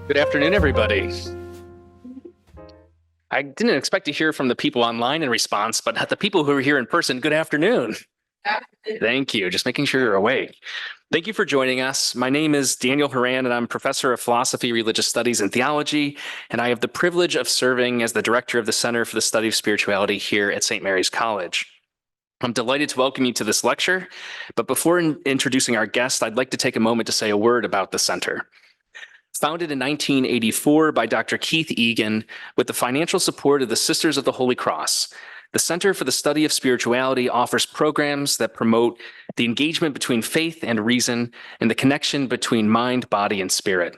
Good afternoon, everybody. I didn't expect to hear from the people online in response, but the people who are here in person, good afternoon. Thank you. Just making sure you're awake. Thank you for joining us. My name is Daniel Horan, and I'm professor of philosophy, religious studies, and theology, and I have the privilege of serving as the director of the Center for the Study of Spirituality here at St. Mary's College. I'm delighted to welcome you to this lecture, but before introducing our guest, I'd like to take a moment to say a word about the center. Founded in 1984 by Dr. Keith Egan with the financial support of the Sisters of the Holy Cross, the Center for the Study of Spirituality offers programs that promote the engagement between faith and reason and the connection between mind, body, and spirit.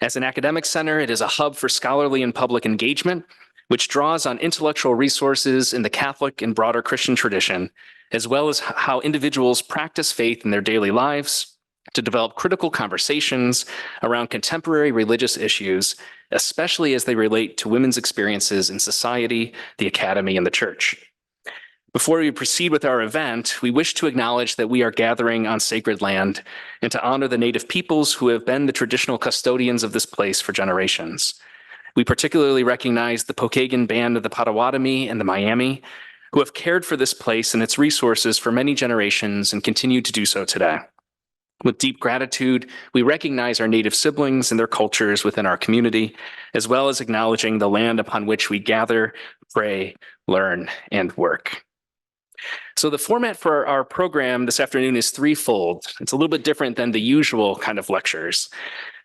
As an academic center, it is a hub for scholarly and public engagement, which draws on intellectual resources in the Catholic and broader Christian tradition, as well as how individuals practice faith in their daily lives to develop critical conversations around contemporary religious issues, especially as they relate to women's experiences in society, the academy, and the church. Before we proceed with our event, we wish to acknowledge that we are gathering on sacred land and to honor the Native peoples who have been the traditional custodians of this place for generations. We particularly recognize the Pokagon Band of the Potawatomi and the Miami, who have cared for this place and its resources for many generations and continue to do so today. With deep gratitude, we recognize our Native siblings and their cultures within our community, as well as acknowledging the land upon which we gather, pray, learn, and work. So the format for our program this afternoon is threefold. It's a little bit different than the usual kind of lectures.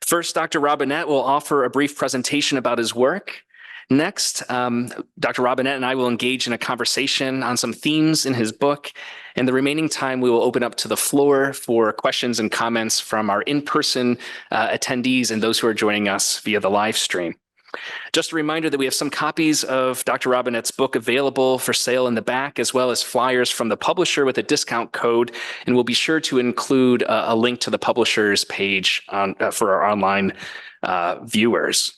First, Dr. Robinette will offer a brief presentation about his work. Next, Dr. Robinette and I will engage in a conversation on some themes in his book, and the remaining time we will open up to the floor for questions and comments from our in-person attendees and those who are joining us via the live stream. Just a reminder that we have some copies of Dr. Robinette's book available for sale in the back, as well as flyers from the publisher with a discount code, and we'll be sure to include a link to the publisher's page for our online viewers.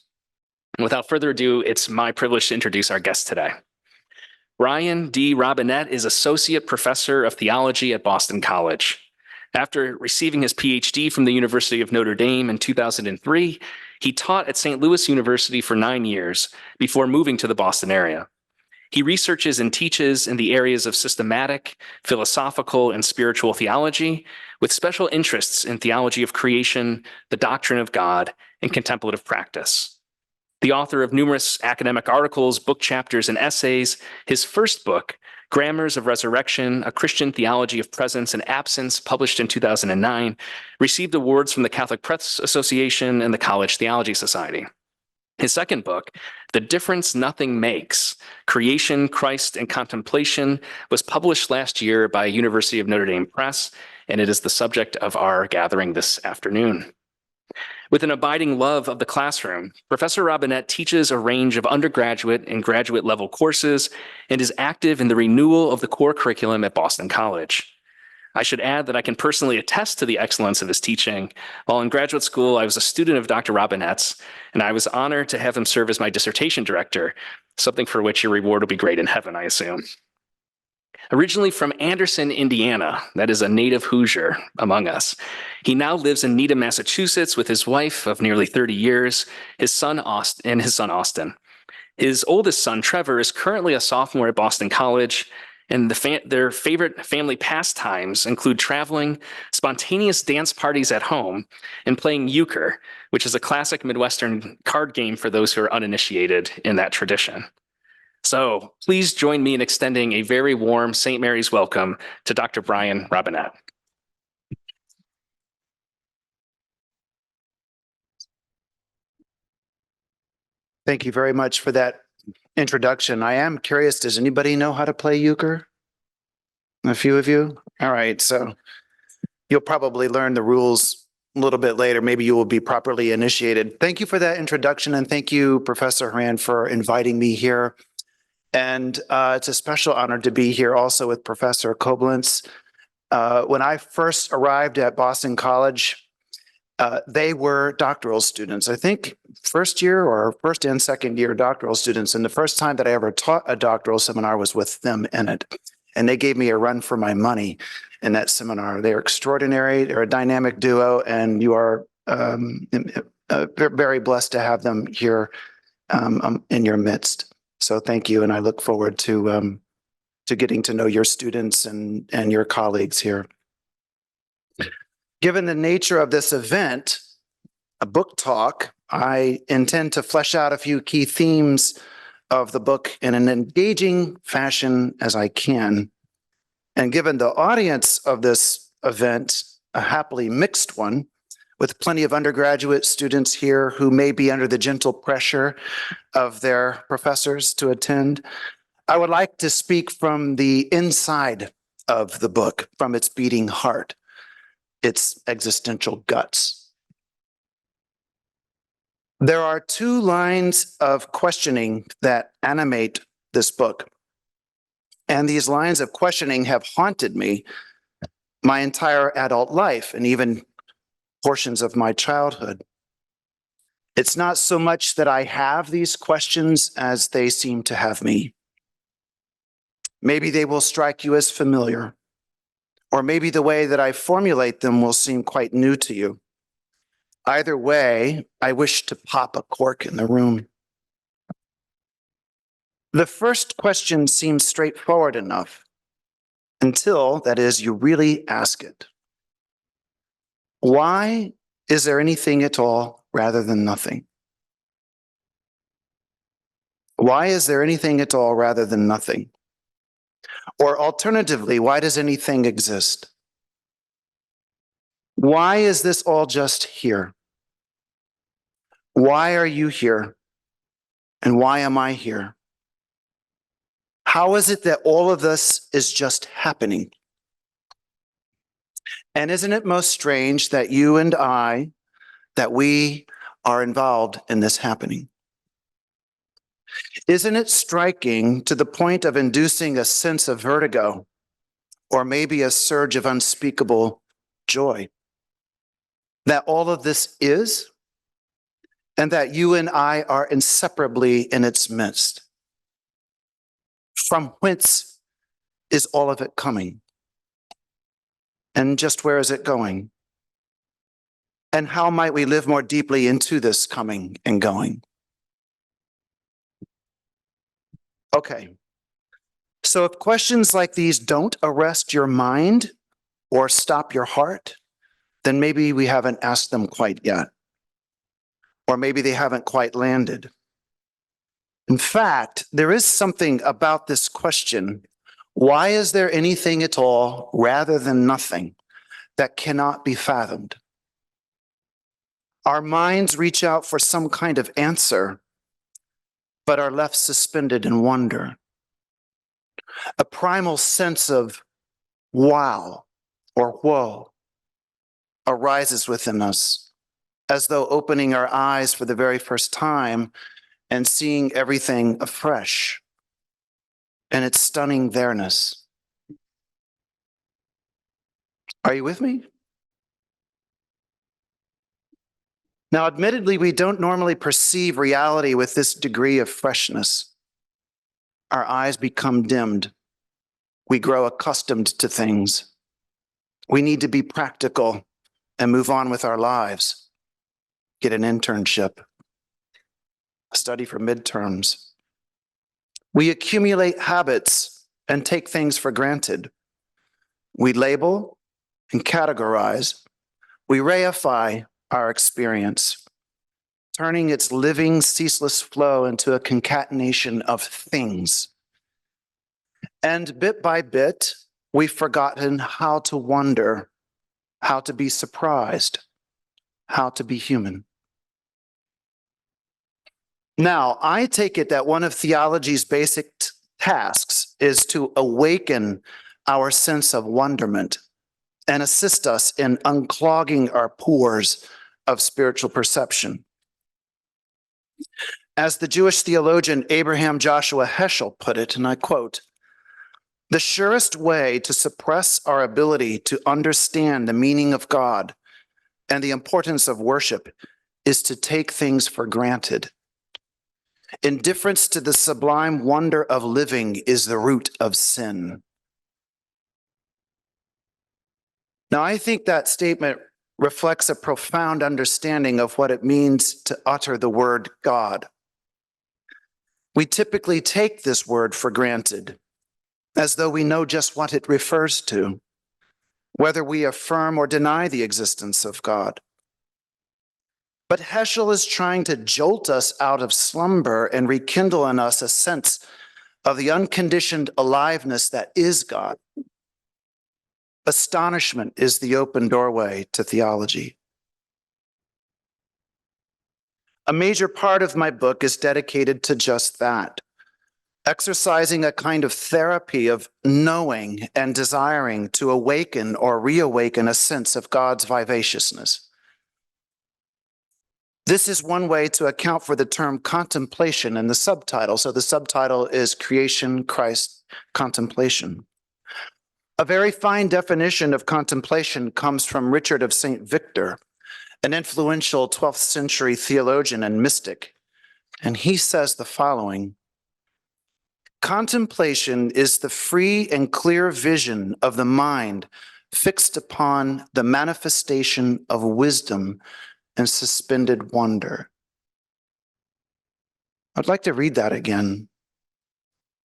Without further ado, it's my privilege to introduce our guest today. Brian D. Robinette is Associate Professor of Theology at Boston College. After receiving his PhD from the University of Notre Dame in 2003, he taught at St. Louis University for 9 years before moving to the Boston area. He researches and teaches in the areas of systematic, philosophical, and spiritual theology, with special interests in theology of creation, the doctrine of God, and contemplative practice. The author of numerous academic articles, book chapters, and essays, his first book, Grammars of Resurrection, A Christian Theology of Presence and Absence, published in 2009, received awards from the Catholic Press Association and the College Theology Society. His second book, The Difference Nothing Makes, Creation, Christ, and Contemplation, was published last year by University of Notre Dame Press, and it is the subject of our gathering this afternoon. With an abiding love of the classroom, Professor Robinette teaches a range of undergraduate and graduate level courses and is active in the renewal of the core curriculum at Boston College. I should add that I can personally attest to the excellence of his teaching. While in graduate school, I was a student of Dr. Robinette's, and I was honored to have him serve as my dissertation director, something for which your reward will be great in heaven, I assume. Originally from Anderson, Indiana, that is a native Hoosier among us, he now lives in Needham, Massachusetts with his wife of nearly 30 years, his son Austin. His oldest son, Trevor, is currently a sophomore at Boston College, and their favorite family pastimes include traveling, spontaneous dance parties at home, and playing euchre, which is a classic Midwestern card game for those who are uninitiated in that tradition. So please join me in extending a very warm St. Mary's welcome to Dr. Brian Robinette. Thank you very much for that introduction. I am curious, does anybody know how to play euchre? A few of you? All right, so you'll probably learn the rules a little bit later. Maybe you will be properly initiated. Thank you for that introduction, and thank you, Professor Horan, for inviting me here. And it's a special honor to be here also with Professor Koblenz. When I first arrived at Boston College, they were doctoral students. I think first and second year doctoral students. And the first time that I ever taught a doctoral seminar was with them in it. And they gave me a run for my money in that seminar. They're extraordinary. They're a dynamic duo, and you are very blessed to have them here in your midst. So thank you, and I look forward to getting to know your students and your colleagues here. Given the nature of this event, a book talk, I intend to flesh out a few key themes of the book in an engaging fashion as I can. And given the audience of this event, a happily mixed one, with plenty of undergraduate students here who may be under the gentle pressure of their professors to attend, I would like to speak from the inside of the book, from its beating heart, its existential guts. There are two lines of questioning that animate this book. And these lines of questioning have haunted me my entire adult life and even portions of my childhood. It's not so much that I have these questions as they seem to have me. Maybe they will strike you as familiar, or maybe the way that I formulate them will seem quite new to you. Either way, I wish to pop a cork in the room. The first question seems straightforward enough until, that is, you really ask it. Why is there anything at all rather than nothing? Why is there anything at all rather than nothing? Or alternatively, why does anything exist? Why is this all just here? Why are you here? And why am I here? How is it that all of this is just happening? And isn't it most strange that you and I, that we are involved in this happening? Isn't it striking to the point of inducing a sense of vertigo, or maybe a surge of unspeakable joy, that all of this is, and that you and I are inseparably in its midst? From whence is all of it coming? And just where is it going? And how might we live more deeply into this coming and going? Okay, so if questions like these don't arrest your mind or stop your heart, then maybe we haven't asked them quite yet. Or maybe they haven't quite landed. In fact, there is something about this question, why is there anything at all rather than nothing, that cannot be fathomed? Our minds reach out for some kind of answer, but are left suspended in wonder. A primal sense of wow or whoa arises within us, as though opening our eyes for the very first time and seeing everything afresh in its stunning there-ness. Are you with me? Now, admittedly, we don't normally perceive reality with this degree of freshness. Our eyes become dimmed. We grow accustomed to things. We need to be practical and move on with our lives. Get an internship, study for midterms. We accumulate habits and take things for granted. We label and categorize. We reify our experience, turning its living, ceaseless flow into a concatenation of things. And bit by bit, we've forgotten how to wonder, how to be surprised, how to be human. Now, I take it that one of theology's basic tasks is to awaken our sense of wonderment and assist us in unclogging our pores of spiritual perception. As the Jewish theologian Abraham Joshua Heschel put it, and I quote, "The surest way to suppress our ability to understand the meaning of God and the importance of worship is to take things for granted. Indifference to the sublime wonder of living is the root of sin." Now, I think that statement reflects a profound understanding of what it means to utter the word God. We typically take this word for granted, as though we know just what it refers to, whether we affirm or deny the existence of God. But Heschel is trying to jolt us out of slumber and rekindle in us a sense of the unconditioned aliveness that is God. Astonishment is the open doorway to theology. A major part of my book is dedicated to just that, exercising a kind of therapy of knowing and desiring to awaken or reawaken a sense of God's vivaciousness. This is one way to account for the term contemplation in the subtitle. So the subtitle is Creation, Christ, Contemplation. A very fine definition of contemplation comes from Richard of St. Victor, an influential 12th century theologian and mystic. And he says the following: contemplation is the free and clear vision of the mind fixed upon the manifestation of wisdom and suspended wonder. I'd like to read that again.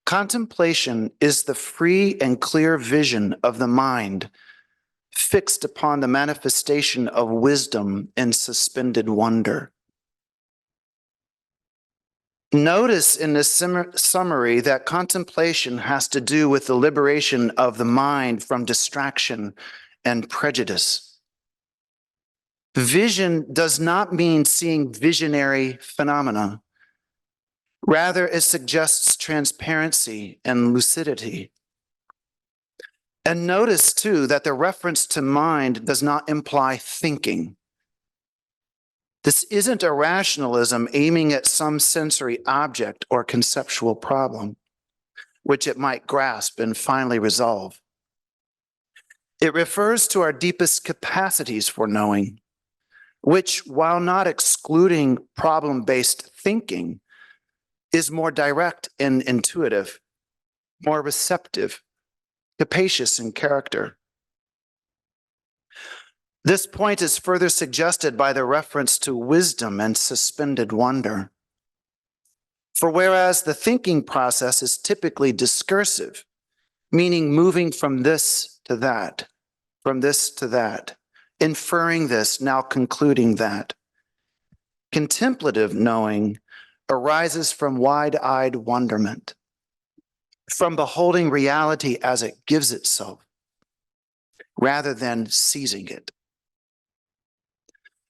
Contemplation is the free and clear vision of the mind fixed upon the manifestation of wisdom and suspended wonder. Notice in this summary that contemplation has to do with the liberation of the mind from distraction and prejudice. Vision does not mean seeing visionary phenomena. Rather, it suggests transparency and lucidity. And notice, too, that the reference to mind does not imply thinking. This isn't a rationalism aiming at some sensory object or conceptual problem, which it might grasp and finally resolve. It refers to our deepest capacities for knowing, which, while not excluding problem-based thinking, is more direct and intuitive, more receptive, capacious in character. This point is further suggested by the reference to wisdom and suspended wonder. For whereas the thinking process is typically discursive, meaning moving from this to that, from this to that, inferring this, now concluding that, contemplative knowing arises from wide-eyed wonderment, from beholding reality as it gives itself, rather than seizing it.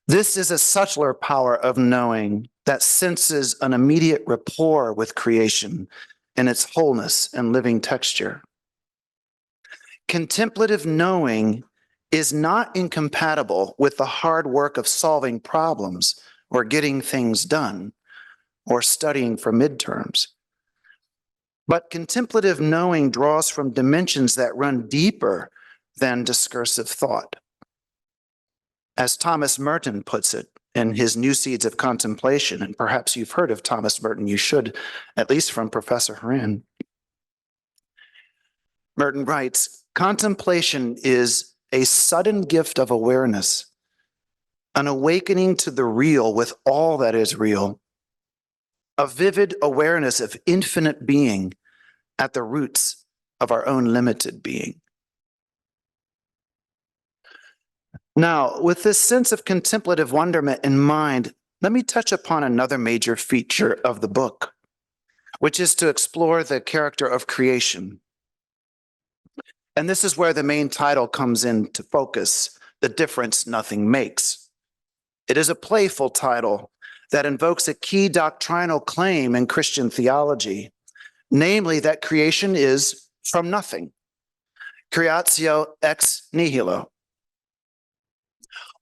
This is a subtler power of knowing that senses an immediate rapport with creation in its wholeness and living texture. Contemplative knowing is not incompatible with the hard work of solving problems or getting things done or studying for midterms. But contemplative knowing draws from dimensions that run deeper than discursive thought. As Thomas Merton puts it in his New Seeds of Contemplation, and perhaps you've heard of Thomas Merton, you should, at least from Professor Horan. Merton writes, contemplation is a sudden gift of awareness, an awakening to the real with all that is real, a vivid awareness of infinite being at the roots of our own limited being. Now, with this sense of contemplative wonderment in mind, let me touch upon another major feature of the book, which is to explore the character of creation. And this is where the main title comes into focus, The Difference Nothing Makes. It is a playful title that invokes a key doctrinal claim in Christian theology, namely that creation is from nothing, creatio ex nihilo.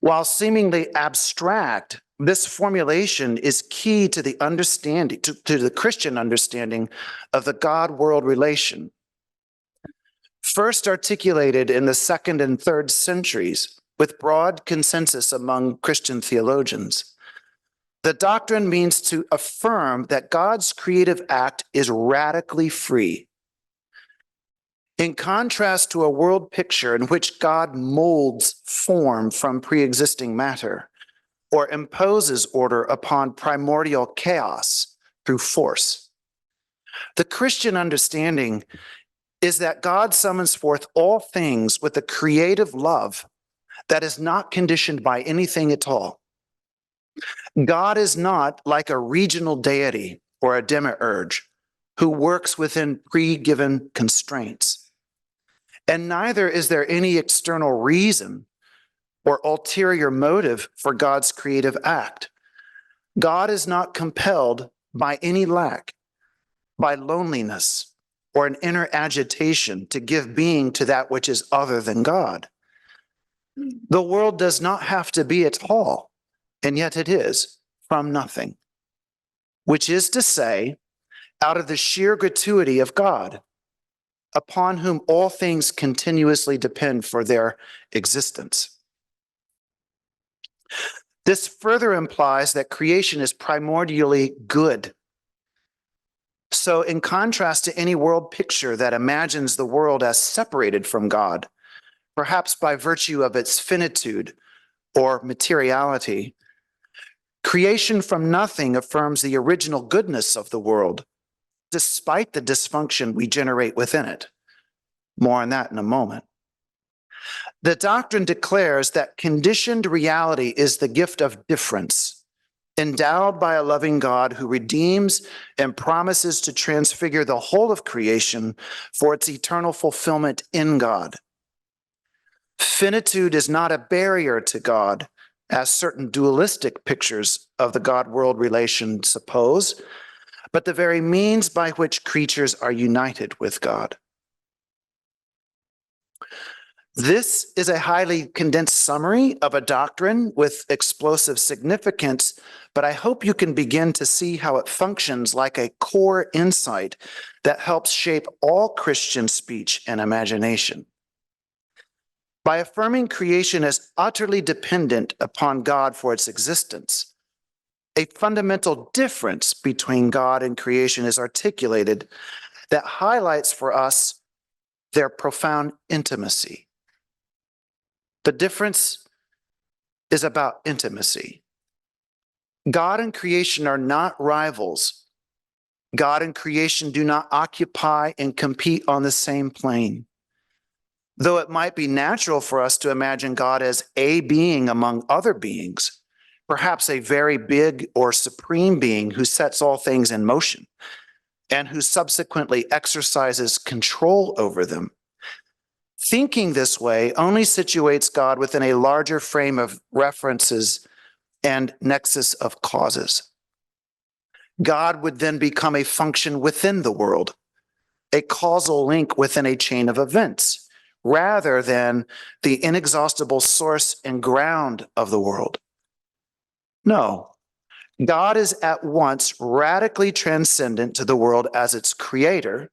While seemingly abstract, this formulation is key to the understanding, to the Christian understanding of the God-world relation. First articulated in the 2nd and 3rd centuries with broad consensus among Christian theologians, the doctrine means to affirm that God's creative act is radically free. In contrast to a world picture in which God molds form from pre-existing matter or imposes order upon primordial chaos through force, the Christian understanding is that God summons forth all things with a creative love that is not conditioned by anything at all. God is not like a regional deity or a demiurge who works within pre-given constraints. And neither is there any external reason or ulterior motive for God's creative act. God is not compelled by any lack, by loneliness, or an inner agitation to give being to that which is other than God. The world does not have to be at all, and yet it is from nothing, which is to say, out of the sheer gratuity of God, upon whom all things continuously depend for their existence. This further implies that creation is primordially good. So, in contrast to any world picture that imagines the world as separated from God, perhaps by virtue of its finitude or materiality, creation from nothing affirms the original goodness of the world, despite the dysfunction we generate within it. More on that in a moment. The doctrine declares that conditioned reality is the gift of difference, endowed by a loving God who redeems and promises to transfigure the whole of creation for its eternal fulfillment in God. Finitude is not a barrier to God, as certain dualistic pictures of the God-world relation suppose, but the very means by which creatures are united with God. This is a highly condensed summary of a doctrine with explosive significance, but I hope you can begin to see how it functions like a core insight that helps shape all Christian speech and imagination. By affirming creation as utterly dependent upon God for its existence, a fundamental difference between God and creation is articulated that highlights for us their profound intimacy. The difference is about intimacy. God and creation are not rivals. God and creation do not occupy and compete on the same plane. Though it might be natural for us to imagine God as a being among other beings, perhaps a very big or supreme being who sets all things in motion and who subsequently exercises control over them. Thinking this way only situates God within a larger frame of references and nexus of causes. God would then become a function within the world, a causal link within a chain of events, rather than the inexhaustible source and ground of the world. No, God is at once radically transcendent to the world as its creator,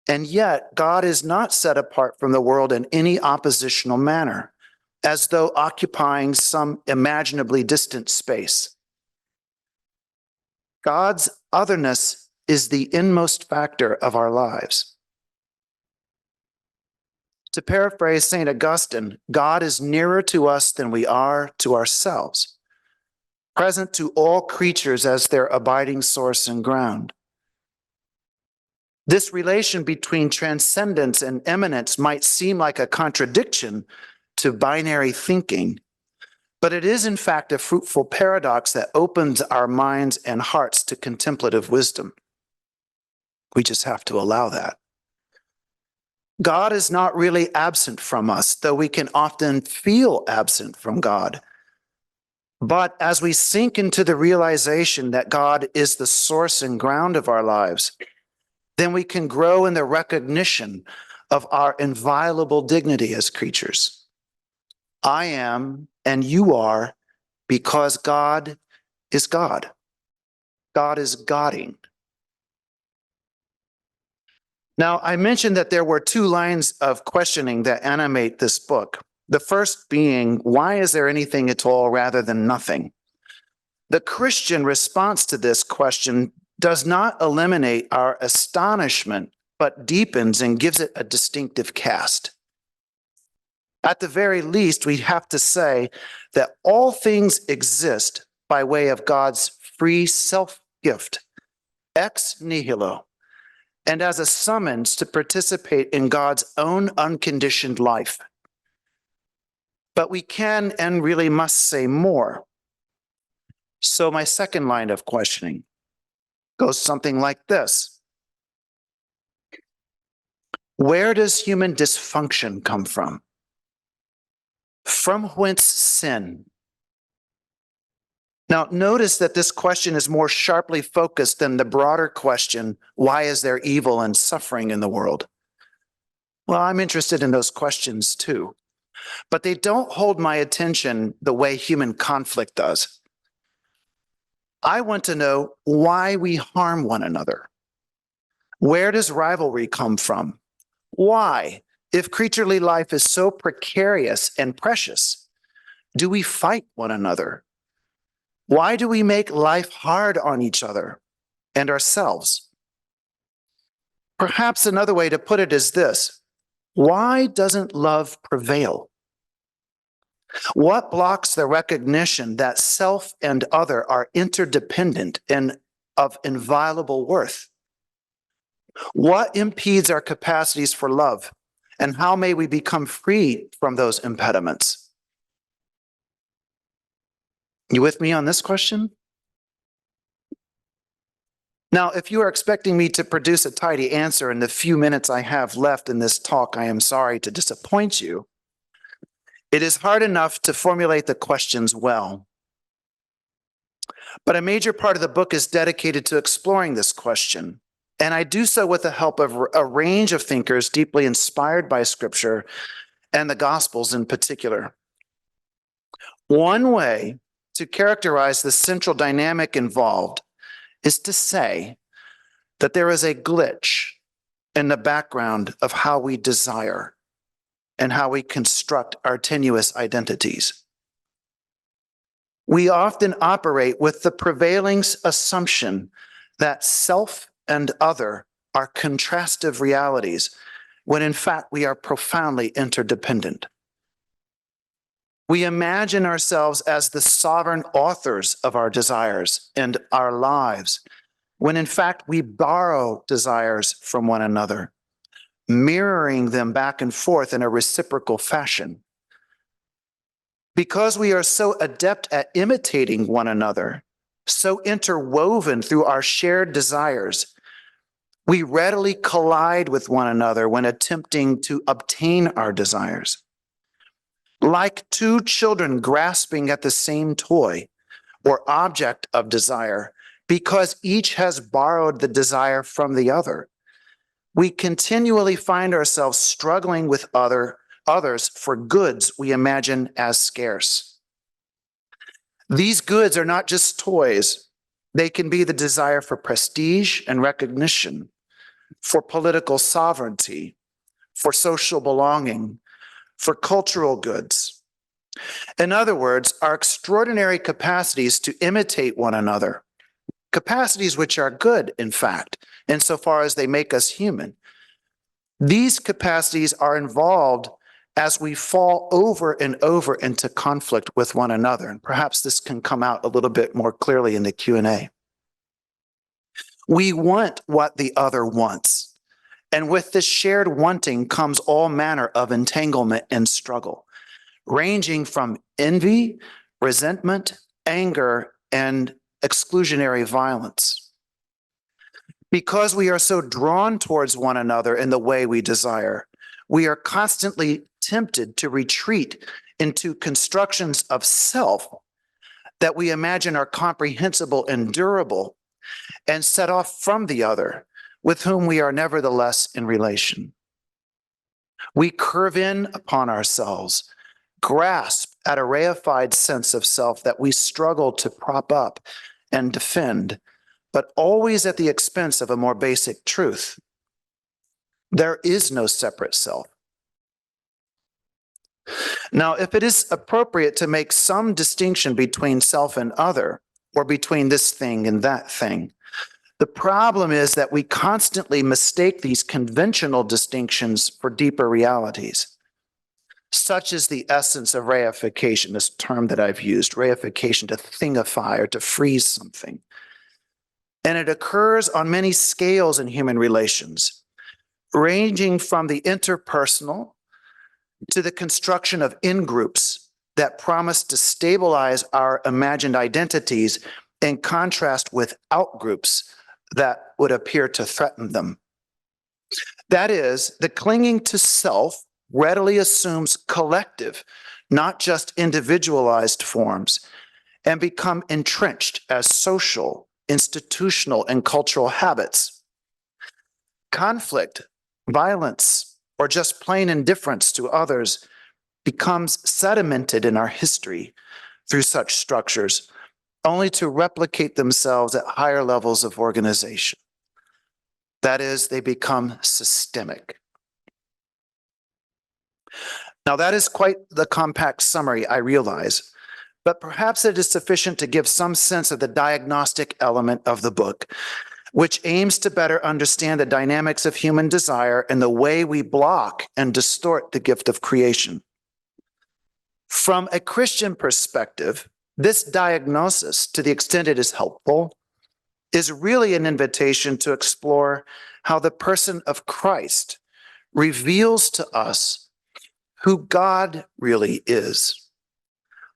and yet God is not set apart from the world in any oppositional manner, as though occupying some imaginably distant space. God's otherness is the inmost factor of our lives. To paraphrase St. Augustine, God is nearer to us than we are to ourselves, present to all creatures as their abiding source and ground. This relation between transcendence and immanence might seem like a contradiction to binary thinking, but it is in fact a fruitful paradox that opens our minds and hearts to contemplative wisdom. We just have to allow that. God is not really absent from us, though we can often feel absent from God. But as we sink into the realization that God is the source and ground of our lives, then we can grow in the recognition of our inviolable dignity as creatures. I am and you are because God is God. God is Godding. Now, I mentioned that there were two lines of questioning that animate this book. The first being, why is there anything at all rather than nothing? The Christian response to this question does not eliminate our astonishment but deepens and gives it a distinctive cast. At the very least, we have to say that all things exist by way of God's free self-gift, ex nihilo, and as a summons to participate in God's own unconditioned life. But we can and really must say more. So my second line of questioning goes something like this. Where does human dysfunction come from? From whence sin? Now, notice that this question is more sharply focused than the broader question, why is there evil and suffering in the world? Well, I'm interested in those questions too, but they don't hold my attention the way human conflict does. I want to know why we harm one another. Where does rivalry come from? Why, if creaturely life is so precarious and precious, do we fight one another? Why do we make life hard on each other and ourselves? Perhaps another way to put it is this: why doesn't love prevail? What blocks the recognition that self and other are interdependent and of inviolable worth? What impedes our capacities for love, and how may we become free from those impediments? You with me on this question? Now, if you are expecting me to produce a tidy answer in the few minutes I have left in this talk, I am sorry to disappoint you. It is hard enough to formulate the questions well. But a major part of the book is dedicated to exploring this question. And I do so with the help of a range of thinkers deeply inspired by Scripture and the Gospels in particular. One way to characterize the central dynamic involved is to say that there is a glitch in the background of how we desire and how we construct our tenuous identities. We often operate with the prevailing assumption that self and other are contrastive realities, when in fact we are profoundly interdependent. We imagine ourselves as the sovereign authors of our desires and our lives, when in fact we borrow desires from one another, mirroring them back and forth in a reciprocal fashion. Because we are so adept at imitating one another, so interwoven through our shared desires, we readily collide with one another when attempting to obtain our desires. Like two children grasping at the same toy or object of desire, because each has borrowed the desire from the other, we continually find ourselves struggling with others for goods we imagine as scarce. These goods are not just toys. They can be the desire for prestige and recognition, for political sovereignty, for social belonging, for cultural goods. In other words, our extraordinary capacities to imitate one another, capacities which are good, in fact, insofar as they make us human. These capacities are involved as we fall over and over into conflict with one another. And perhaps this can come out a little bit more clearly in the Q&A. We want what the other wants. And with this shared wanting comes all manner of entanglement and struggle, ranging from envy, resentment, anger, and exclusionary violence. Because we are so drawn towards one another in the way we desire, we are constantly tempted to retreat into constructions of self that we imagine are comprehensible and durable, and set off from the other, with whom we are nevertheless in relation. We curve in upon ourselves, grasp at a reified sense of self that we struggle to prop up and defend, but always at the expense of a more basic truth. There is no separate self. Now, if it is appropriate to make some distinction between self and other, or between this thing and that thing, The problem is that we constantly mistake these conventional distinctions for deeper realities. Such is the essence of reification, this term that I've used, reification, to thingify or to freeze something. And it occurs on many scales in human relations, ranging from the interpersonal to the construction of in-groups that promise to stabilize our imagined identities in contrast with out-groups that would appear to threaten them. That is, the clinging to self readily assumes collective, not just individualized forms, and become entrenched as social, institutional, and cultural habits. Conflict, violence, or just plain indifference to others becomes sedimented in our history through such structures, only to replicate themselves at higher levels of organization. That is, they become systemic. Now, that is quite the compact summary, I realize, but perhaps it is sufficient to give some sense of the diagnostic element of the book, which aims to better understand the dynamics of human desire and the way we block and distort the gift of creation. From a Christian perspective, this diagnosis, to the extent it is helpful, is really an invitation to explore how the person of Christ reveals to us who God really is,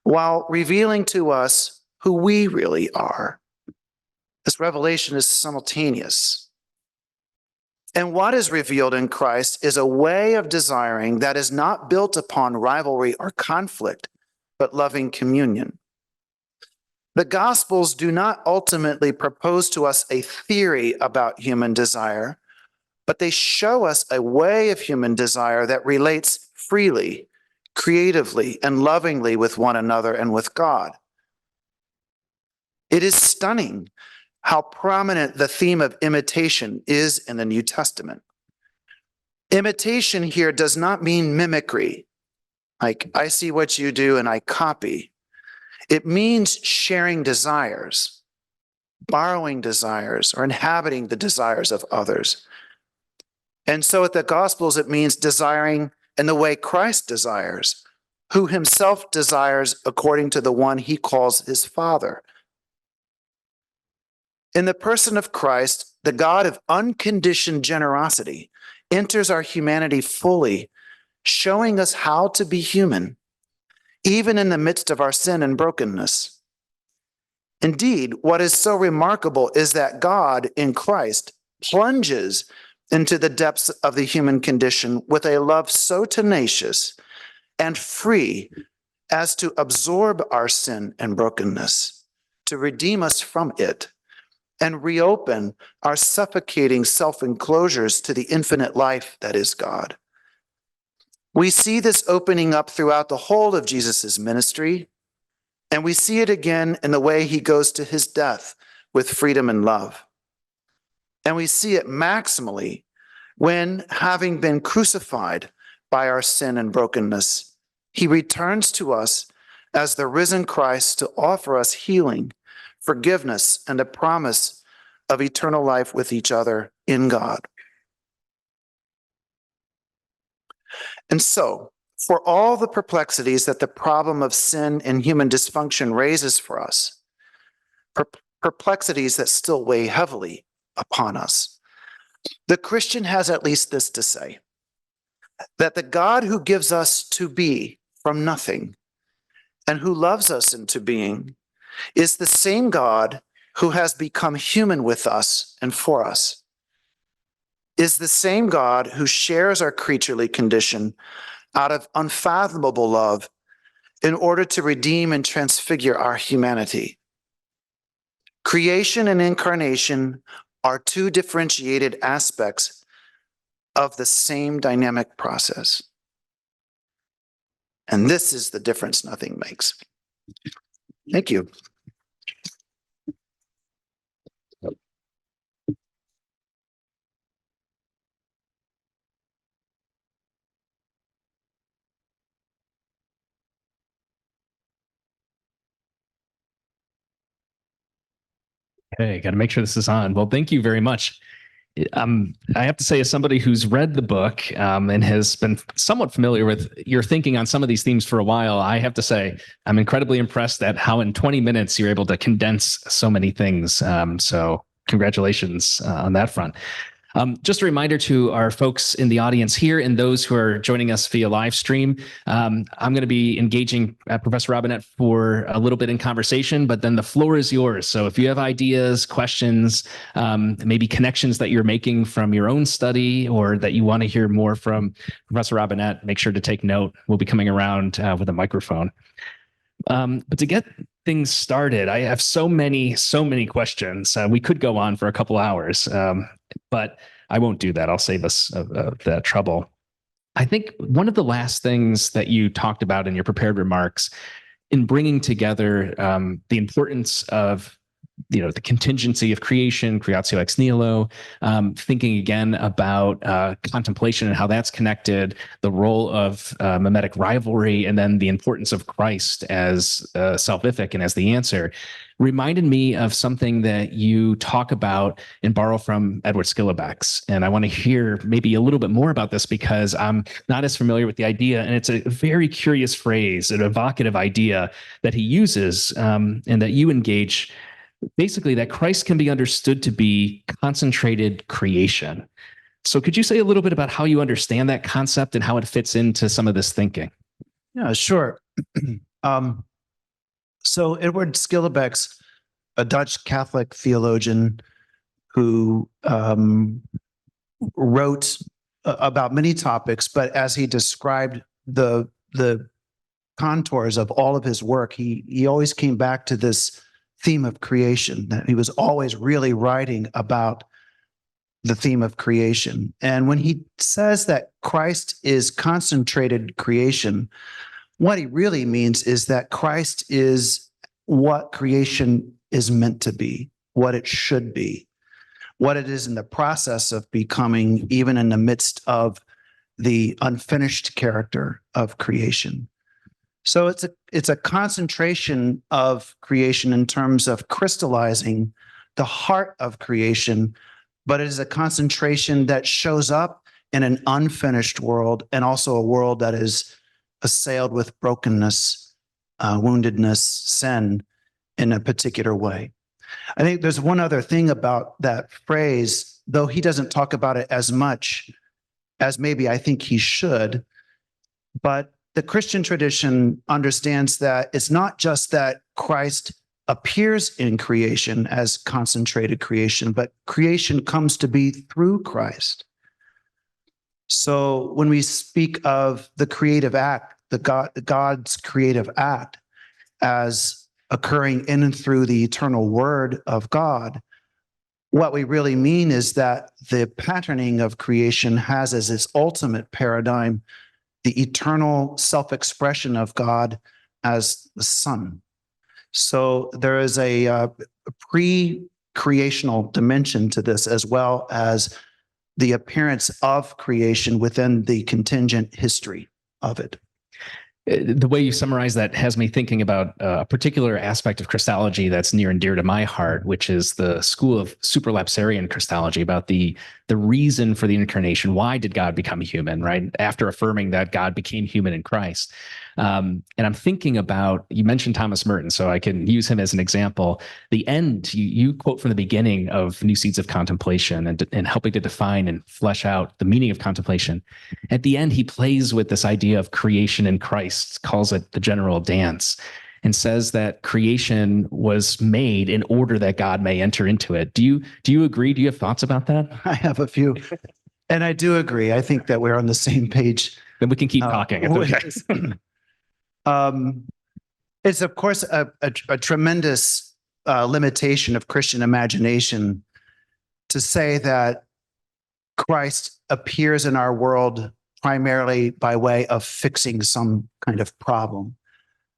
while revealing to us who we really are. This revelation is simultaneous. And what is revealed in Christ is a way of desiring that is not built upon rivalry or conflict, but loving communion. The Gospels do not ultimately propose to us a theory about human desire, but they show us a way of human desire that relates freely, creatively, and lovingly with one another and with God. It is stunning how prominent the theme of imitation is in the New Testament. Imitation here does not mean mimicry, like I see what you do and I copy. It means sharing desires, borrowing desires, or inhabiting the desires of others. And so at the Gospels, it means desiring in the way Christ desires, who himself desires according to the one he calls his Father. In the person of Christ, the God of unconditioned generosity enters our humanity fully, showing us how to be human, even in the midst of our sin and brokenness. Indeed, what is so remarkable is that God in Christ plunges into the depths of the human condition with a love so tenacious and free as to absorb our sin and brokenness, to redeem us from it, and reopen our suffocating self-enclosures to the infinite life that is God. We see this opening up throughout the whole of Jesus' ministry, and we see it again in the way he goes to his death with freedom and love. And we see it maximally when, having been crucified by our sin and brokenness, he returns to us as the risen Christ to offer us healing, forgiveness, and a promise of eternal life with each other in God. And so, for all the perplexities that the problem of sin and human dysfunction raises for us, perplexities that still weigh heavily upon us, the Christian has at least this to say, that the God who gives us to be from nothing and who loves us into being is the same God who has become human with us and for us, is the same God who shares our creaturely condition out of unfathomable love in order to redeem and transfigure our humanity. Creation and incarnation are two differentiated aspects of the same dynamic process. And this is the difference nothing makes. Thank you. Okay, got to make sure this is on. Well, thank you very much. I have to say, as somebody who's read the book and has been somewhat familiar with your thinking on some of these themes for a while, I have to say I'm incredibly impressed at how in 20 minutes you're able to condense so many things. So congratulations on that front. Just a reminder to our folks in the audience here and those who are joining us via live stream. I'm going to be engaging Professor Robinette for a little bit in conversation, but then the floor is yours. So if you have ideas, questions, maybe connections that you're making from your own study or that you want to hear more from Professor Robinette, make sure to take note. We'll be coming around with a microphone. But to get things started, I have so many questions. We could go on for a couple hours, but I won't do that. I'll save us that trouble. I think one of the last things that you talked about in your prepared remarks in bringing together the importance of the contingency of creation, creatio ex nihilo, thinking again about contemplation and how that's connected, the role of mimetic rivalry, and then the importance of Christ as salvific and as the answer, reminded me of something that you talk about and borrow from Edward Skillebeck's. And I want to hear maybe a little bit more about this because I'm not as familiar with the idea. And it's a very curious phrase, an evocative idea that he uses and that you engage. Basically, that Christ can be understood to be concentrated creation. So could you say a little bit about how you understand that concept and how it fits into some of this thinking? Yeah, sure. So Edward Skillebeck's a Dutch Catholic theologian who wrote about many topics, but as he described the contours of all of his work, he always came back to this theme of creation, that he was always really writing about the theme of creation. And when he says that Christ is concentrated creation, what he really means is that Christ is what creation is meant to be, what it should be, what it is in the process of becoming, even in the midst of the unfinished character of creation. So it's a concentration of creation in terms of crystallizing the heart of creation, but it is a concentration that shows up in an unfinished world and also a world that is assailed with brokenness, woundedness, sin in a particular way. I think there's one other thing about that phrase, though he doesn't talk about it as much as maybe I think he should, but the Christian tradition understands that it's not just that Christ appears in creation as concentrated creation, but creation comes to be through Christ. So when we speak of the creative act, God's creative act as occurring in and through the eternal word of God, what we really mean is that the patterning of creation has as its ultimate paradigm the eternal self-expression of God as the Son. So there is a pre-creational dimension to this, as well as the appearance of creation within the contingent history of it. The way you summarize that has me thinking about a particular aspect of Christology that's near and dear to my heart, which is the school of supralapsarian Christology, about the reason for the incarnation. Why did God become human, right? After affirming that God became human in Christ. And I'm thinking about, you mentioned Thomas Merton, so I can use him as an example. The end, you quote from the beginning of New Seeds of Contemplation and helping to define and flesh out the meaning of contemplation. At the end, he plays with this idea of creation in Christ, calls it the general dance, and says that creation was made in order that God may enter into it. Do you agree? Do you have thoughts about that? I have a few. And I do agree. I think that we're on the same page. Then we can keep talking. It's okay. It's, of course, a tremendous limitation of Christian imagination to say that Christ appears in our world primarily by way of fixing some kind of problem,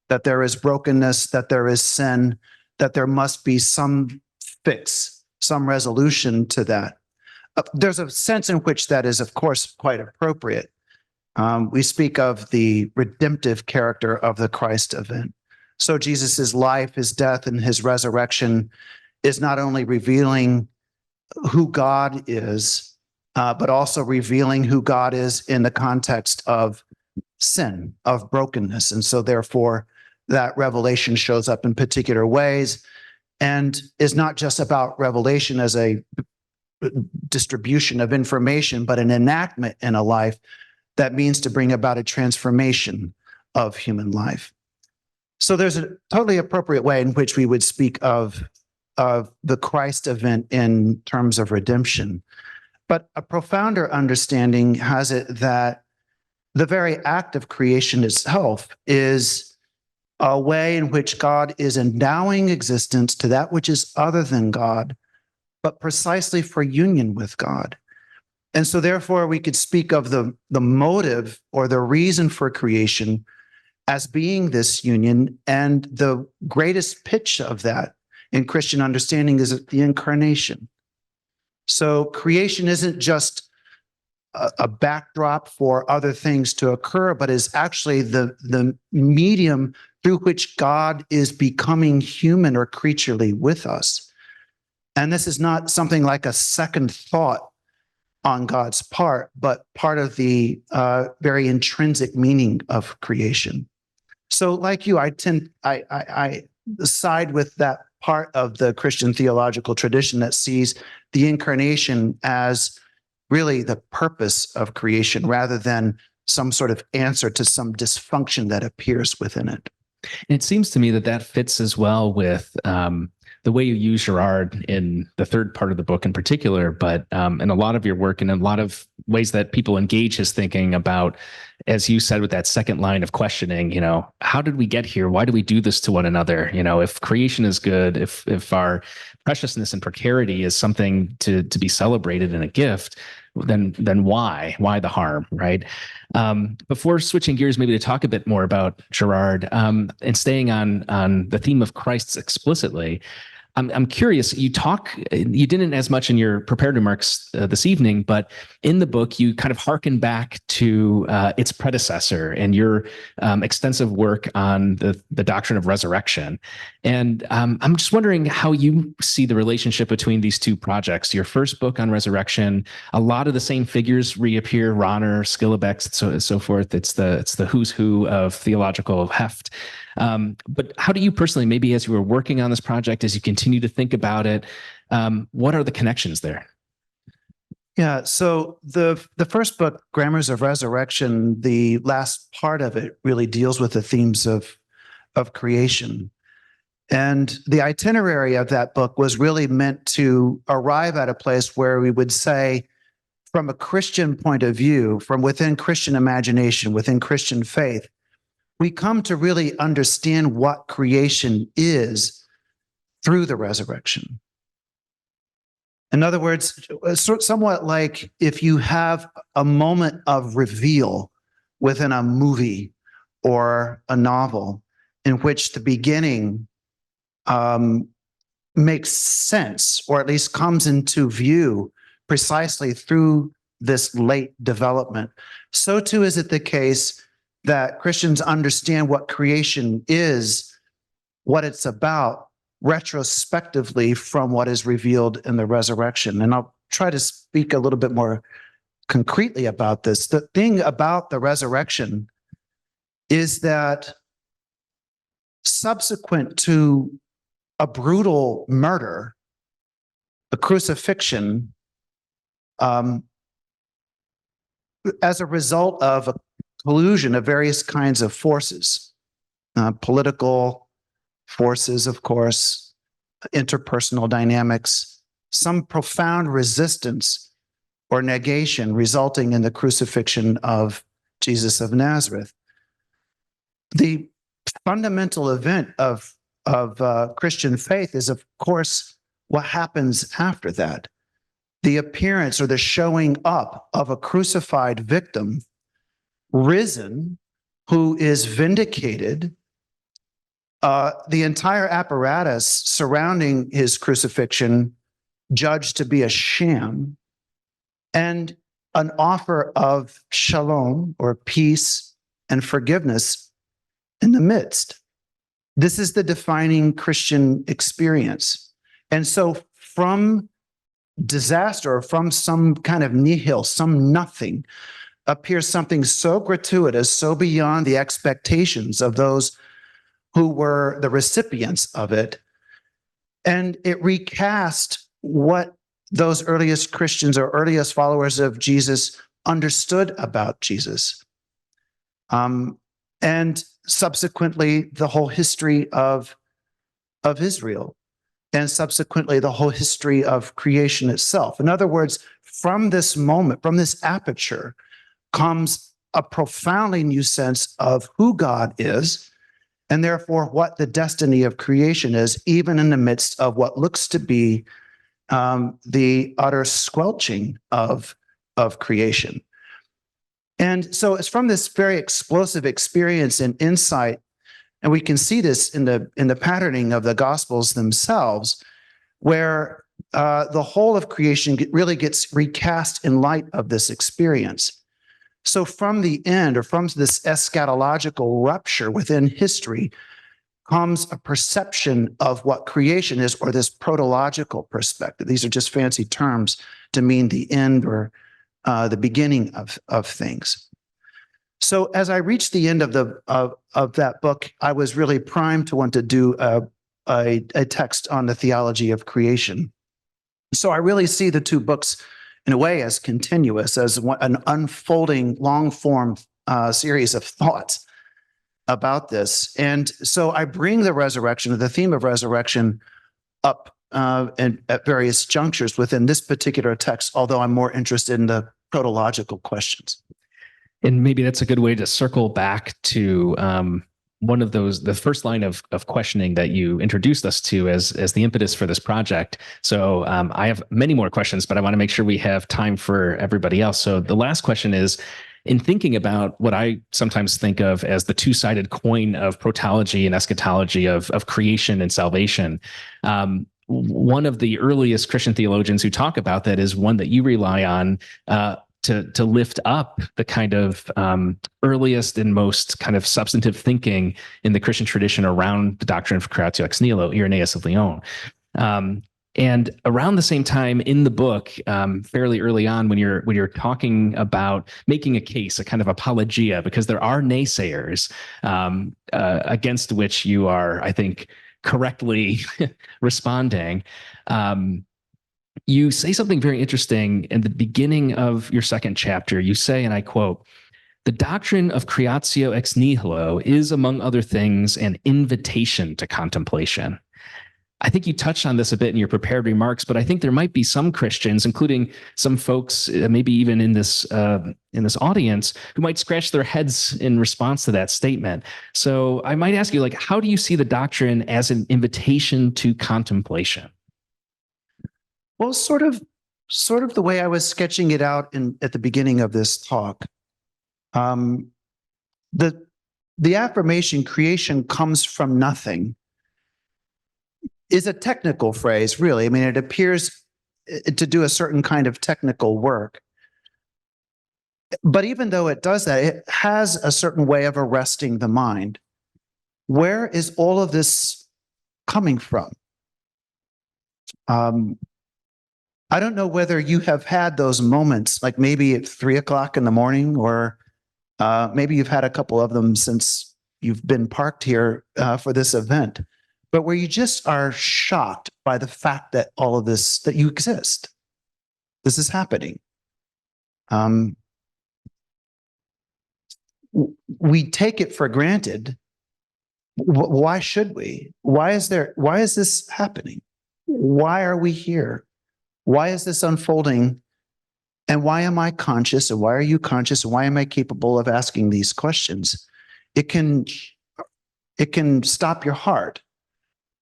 that there is brokenness, that there is sin, that there must be some fix, some resolution to that. There's a sense in which that is, of course, quite appropriate. We speak of the redemptive character of the Christ event. So Jesus's life, his death, and his resurrection is not only revealing who God is, but also revealing who God is in the context of sin, of brokenness. And so therefore, that revelation shows up in particular ways and is not just about revelation as a distribution of information, but an enactment in a life that means to bring about a transformation of human life. So there's a totally appropriate way in which we would speak of the Christ event in terms of redemption. But a profounder understanding has it that the very act of creation itself is a way in which God is endowing existence to that which is other than God, but precisely for union with God. And so therefore we could speak of the motive or the reason for creation as being this union. And the greatest pitch of that in Christian understanding is the incarnation. So creation isn't just a backdrop for other things to occur, but is actually the medium through which God is becoming human or creaturely with us. And this is not something like a second thought on God's part, but part of the very intrinsic meaning of creation. So like you, I side with that part of the Christian theological tradition that sees the incarnation as really the purpose of creation rather than some sort of answer to some dysfunction that appears within it. And it seems to me that that fits as well with the way you use Girard in the third part of the book in particular, but in a lot of your work and in a lot of ways that people engage his thinking about, as you said, with that second line of questioning, how did we get here? Why do we do this to one another? If creation is good, if our preciousness and precarity is something to be celebrated and a gift, then why the harm, right? Before switching gears, maybe to talk a bit more about Girard and staying on the theme of Christ explicitly, I'm curious. You didn't as much in your prepared remarks this evening, but in the book, you kind of hearken back to its predecessor and your extensive work on the doctrine of resurrection. And I'm just wondering how you see the relationship between these two projects. Your first book on resurrection, a lot of the same figures reappear: Rahner, Skillebeck, so forth. It's the who's who of theological heft. But how do you personally, maybe as you were working on this project, as you continue to think about it, what are the connections there? Yeah, so the first book, Grammars of Resurrection, the last part of it really deals with the themes of creation. And the itinerary of that book was really meant to arrive at a place where we would say, from a Christian point of view, from within Christian imagination, within Christian faith, we come to really understand what creation is through the resurrection. In other words, somewhat like if you have a moment of reveal within a movie or a novel in which the beginning makes sense, or at least comes into view precisely through this late development, so too is it the case that Christians understand what creation is, what it's about, retrospectively from what is revealed in the resurrection. And I'll try to speak a little bit more concretely about this. The thing about the resurrection is that subsequent to a brutal murder, a crucifixion, as a result of a collusion of various kinds of forces, political forces, of course, interpersonal dynamics, some profound resistance or negation resulting in the crucifixion of Jesus of Nazareth. The fundamental event of Christian faith is, of course, what happens after that. The appearance or the showing up of a crucified victim, risen, who is vindicated. The entire apparatus surrounding his crucifixion judged to be a sham, and an offer of shalom, or peace and forgiveness, in the midst. This is the defining Christian experience. And so from disaster, or from some kind of nihil, some nothing, appears something so gratuitous, so beyond the expectations of those who were the recipients of it. And it recast what those earliest Christians or earliest followers of Jesus understood about Jesus. And subsequently, the whole history of Israel, and subsequently the whole history of creation itself. In other words, from this moment, from this aperture, comes a profoundly new sense of who God is, and therefore what the destiny of creation is, even in the midst of what looks to be the utter squelching of creation. And so it's from this very explosive experience and insight, and we can see this in the patterning of the Gospels themselves, where the whole of creation really gets recast in light of this experience. So from the end, or from this eschatological rupture within history, comes a perception of what creation is, or this protological perspective. These are just fancy terms to mean the end or the beginning of things. So as I reached the end of that book, I was really primed to want to do a text on the theology of creation. So I really see the two books in a way as continuous, as an unfolding long-form series of thoughts about this. And so I bring the resurrection, the theme of resurrection, up at various junctures within this particular text, although I'm more interested in the protological questions. And maybe that's a good way to circle back to one of those, the first line of questioning that you introduced us to as the impetus for this project. So I have many more questions, but I want to make sure we have time for everybody else. So the last question is, in thinking about what I sometimes think of as the two-sided coin of protology and eschatology, of creation and salvation, one of the earliest Christian theologians who talk about that is one that you rely on to lift up the kind of earliest and most kind of substantive thinking in the Christian tradition around the doctrine of creatio ex nihilo, Irenaeus of Lyon. And around the same time in the book, fairly early on, when you're talking about making a case, a kind of apologia, because there are naysayers against which you are, I think, correctly responding. You say something very interesting in the beginning of your second chapter. You say, and I quote, "The doctrine of creatio ex nihilo is, among other things, an invitation to contemplation." I think you touched on this a bit in your prepared remarks, but I think there might be some Christians, including some folks, maybe even in this audience, who might scratch their heads in response to that statement. So I might ask you, like, how do you see the doctrine as an invitation to contemplation? Well, sort of the way I was sketching it out at the beginning of this talk. The affirmation "creation comes from nothing" is a technical phrase, really. I mean, it appears to do a certain kind of technical work. But even though it does that, it has a certain way of arresting the mind. Where is all of this coming from? I don't know whether you have had those moments, like maybe at 3 o'clock in the morning, or maybe you've had a couple of them since you've been parked here for this event, but where you just are shocked by the fact that all of this, that you exist. This is happening. We take it for granted. Why should we? Why is this happening? Why are we here? Why is this unfolding? And why am I conscious? And why are you conscious? And why am I capable of asking these questions? It can stop your heart.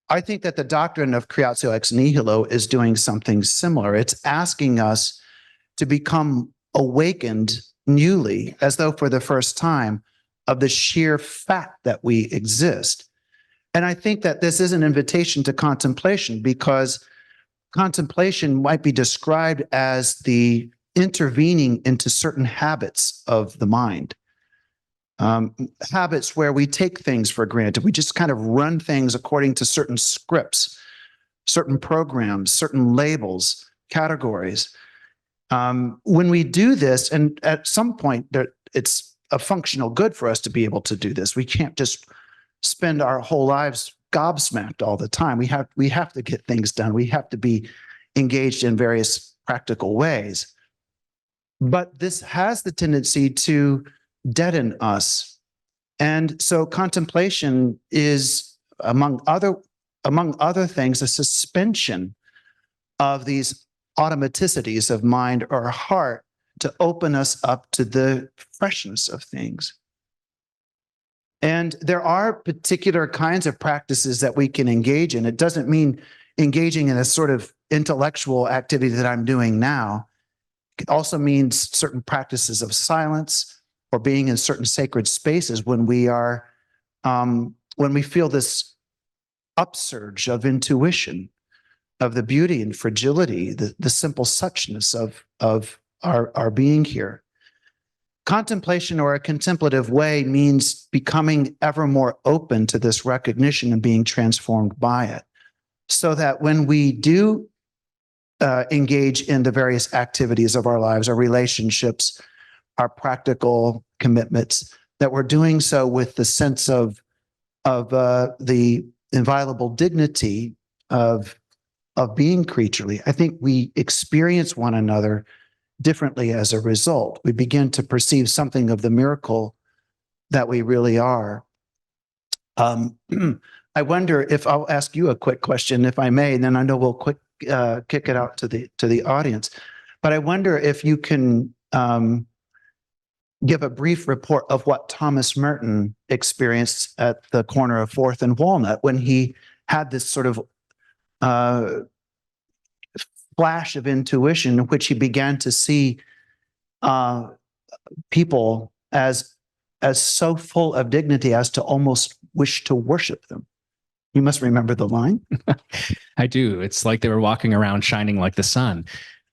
I think that the doctrine of creatio ex nihilo is doing something similar. It's asking us to become awakened newly, as though for the first time, of the sheer fact that we exist. And I think that this is an invitation to contemplation, because contemplation might be described as the intervening into certain habits of the mind. Habits where we take things for granted. We just kind of run things according to certain scripts. certain programs, certain labels, categories. When we do this, and at some point it's a functional good for us to be able to do this. We can't just spend our whole lives gobsmacked all the time. We have to get things done. We have to be engaged in various practical ways. But this has the tendency to deaden us. And so contemplation is, among other things, a suspension of these automaticities of mind or heart to open us up to the freshness of things. And there are particular kinds of practices that we can engage in. It doesn't mean engaging in a sort of intellectual activity that I'm doing now. It also means certain practices of silence or being in certain sacred spaces when we are, when we feel this upsurge of intuition, of the beauty and fragility, the simple suchness of our being here. Contemplation, or a contemplative way, means becoming ever more open to this recognition and being transformed by it, so that when we do engage in the various activities of our lives, our relationships, our practical commitments, that we're doing so with the sense of the inviolable dignity of being creaturely. I think we experience one another differently as a result. We begin to perceive something of the miracle that we really are. I wonder if I'll ask you a quick question, if I may, and then I know we'll kick it out to the audience. But I wonder if you can give a brief report of what Thomas Merton experienced at the corner of 4th and Walnut when he had this sort of flash of intuition in which he began to see people as so full of dignity as to almost wish to worship them. You must remember the line. I do. It's like they were walking around shining like the sun.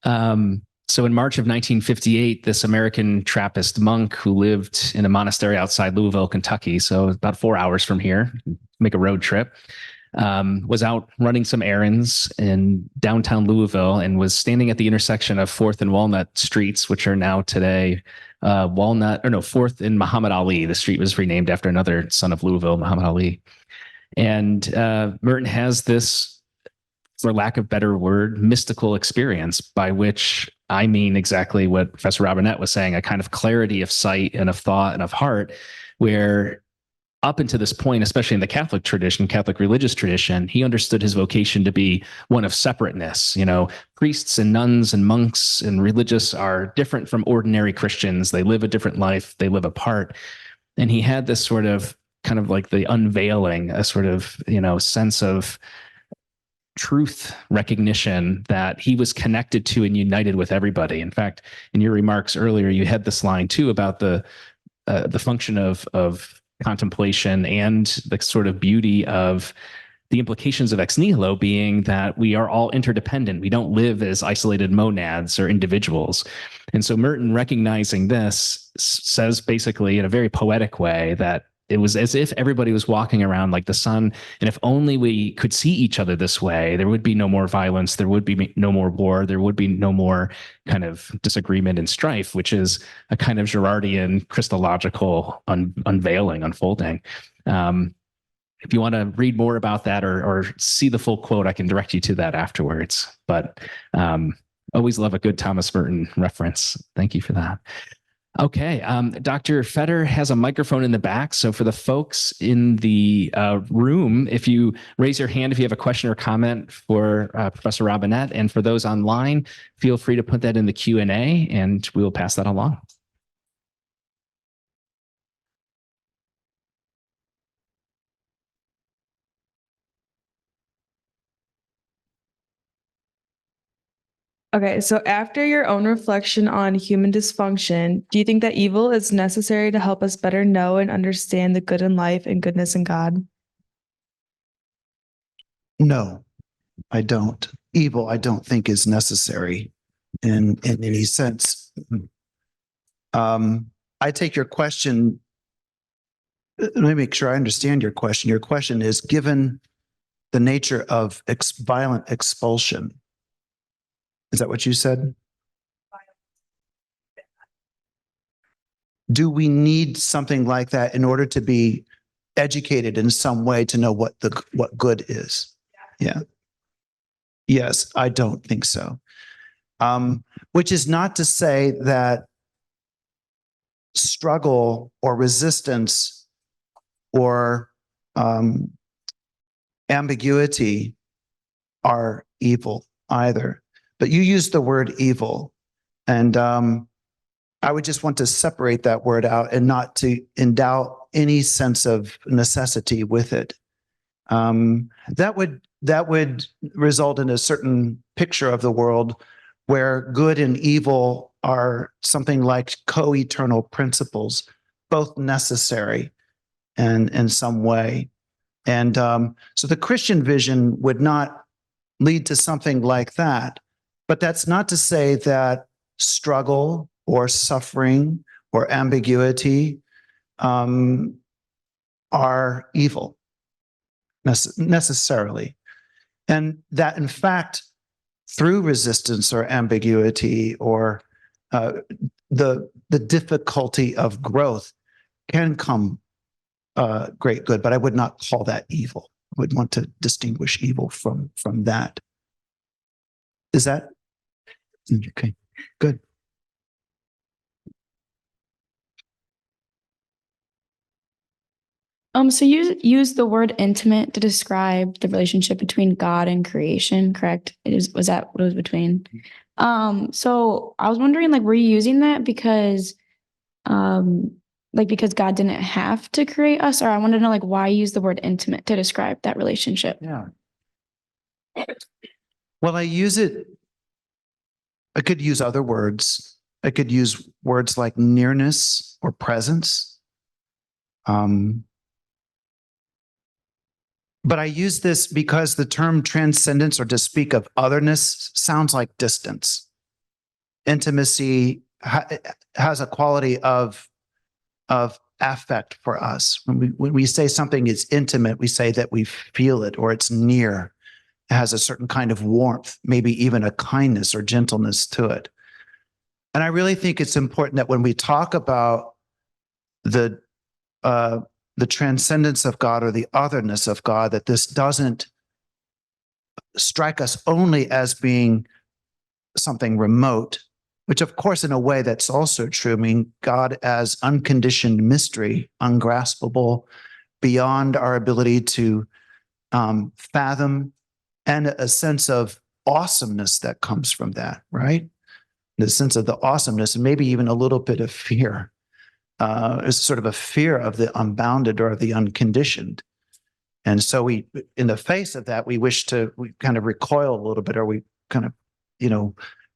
So in March of 1958, this American Trappist monk who lived in a monastery outside Louisville, Kentucky, so about 4 hours from here, make a road trip, was out running some errands in downtown Louisville and was standing at the intersection of 4th and Walnut streets, which are now today 4th and Muhammad Ali. The street was renamed after another son of Louisville, Muhammad Ali. And Merton has this, for lack of a better word, mystical experience, by which I mean exactly what Professor Robinette was saying, a kind of clarity of sight and of thought and of heart, where up until this point, especially in the Catholic tradition, Catholic religious tradition, he understood his vocation to be one of separateness. You know, priests and nuns and monks and religious are different from ordinary Christians. They live a different life. They live apart. And he had this sort of kind of like the unveiling, a sort of, sense of truth recognition that he was connected to and united with everybody. In fact, in your remarks earlier, you had this line too about the function of contemplation and the sort of beauty of the implications of ex nihilo being that we are all interdependent. We don't live as isolated monads or individuals. And so Merton, recognizing this, says basically in a very poetic way that it was as if everybody was walking around like the sun. And if only we could see each other this way, there would be no more violence. There would be no more war. There would be no more kind of disagreement and strife, which is a kind of Girardian Christological unveiling, unfolding. If you want to read more about that or see the full quote, I can direct you to that afterwards. But always love a good Thomas Merton reference. Thank you for that. Okay, Dr. Fetter has a microphone in the back. So for the folks in the room, if you raise your hand if you have a question or comment for Professor Robinette, and for those online, feel free to put that in the Q&A and we will pass that along. Okay, so after your own reflection on human dysfunction, do you think that evil is necessary to help us better know and understand the good in life and goodness in God? No, I don't. Evil, I don't think, is necessary in any sense. I take your question. Let me make sure I understand your question. Your question is, given the nature of violent expulsion. Is that what you said? Do we need something like that in order to be educated in some way to know what good is? Yeah. Yes, I don't think so. Which is not to say that struggle or resistance or ambiguity are evil either. But you use the word evil, and I would just want to separate that word out and not to endow any sense of necessity with it. That would result in a certain picture of the world where good and evil are something like co-eternal principles, both necessary and in some way. And so the Christian vision would not lead to something like that. But that's not to say that struggle or suffering or ambiguity are evil necessarily. And that, in fact, through resistance or ambiguity or the difficulty of growth can come great good, but I would not call that evil. I would want to distinguish evil from that. Is that okay? Good. So you use the word intimate to describe the relationship between God and creation, correct? Was that what it was between? So I was wondering, like, were you using that because because God didn't have to create us, or I wanted to know, like, why use the word intimate to describe that relationship? Yeah. Well, I could use other words. I could use words like nearness or presence. But I use this because the term transcendence, or to speak of otherness, sounds like distance. Intimacy has a quality of affect for us. When we say something is intimate, we say that we feel it or it's near. It has a certain kind of warmth, maybe even a kindness or gentleness to it. And I really think it's important that when we talk about the transcendence of God or the otherness of God, that this doesn't strike us only as being something remote, which of course, in a way, that's also true. I mean, God as unconditioned mystery, ungraspable, beyond our ability to fathom, and a sense of awesomeness that comes from that, right? The sense of the awesomeness, and maybe even a little bit of fear. Is sort of a fear of the unbounded or the unconditioned. And so we, in the face of that, we kind of recoil a little bit, or we kind of,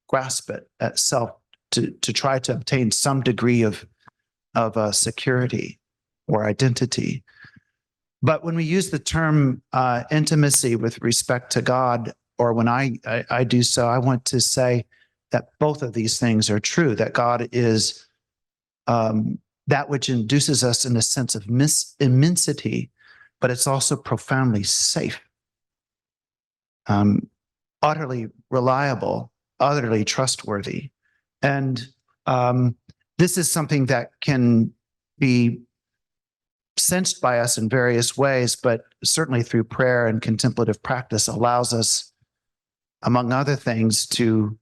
grasp it at self to try to obtain some degree of security or identity. But when we use the term intimacy with respect to God, or when I do so, I want to say that both of these things are true, that God is that which induces us in a sense of immensity, but it's also profoundly safe, utterly reliable, utterly trustworthy. And this is something that can be sensed by us in various ways, but certainly through prayer and contemplative practice allows us, among other things, to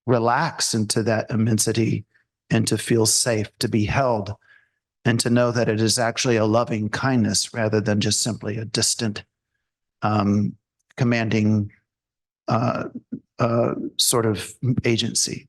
relax into that immensity and to feel safe, to be held, and to know that it is actually a loving kindness rather than just simply a distant, commanding sort of agency.